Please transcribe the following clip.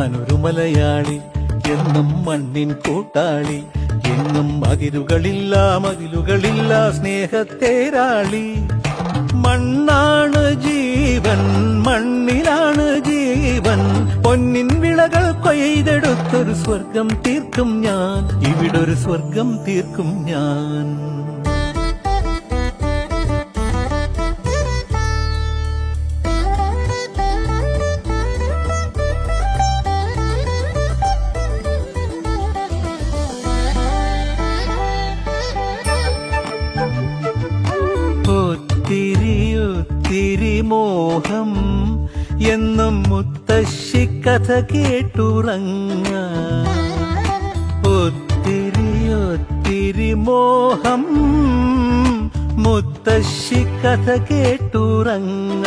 ഞാനൊരു മലയാളി, എന്നും മണ്ണിൻ കൂട്ടാളി, എങ്ങും മതിലുകളില്ല സ്നേഹത്തേരാളി. മണ്ണാണ് ജീവൻ, മണ്ണിലാണ് ജീവൻ, പൊന്നിൻ വിളകൾ കൊയ്തെടുത്തൊരു സ്വർഗം തീർക്കും ഞാൻ, ഇവിടൊരു സ്വർഗം തീർക്കും ഞാൻ. ഒത്തിരി മോഹം എന്നും മുത്തശ്ശി കഥ കേട്ടുറങ്ങ. ഒത്തിരി മോഹം മുത്തശ്ശി കഥ കേട്ടുറങ്ങ.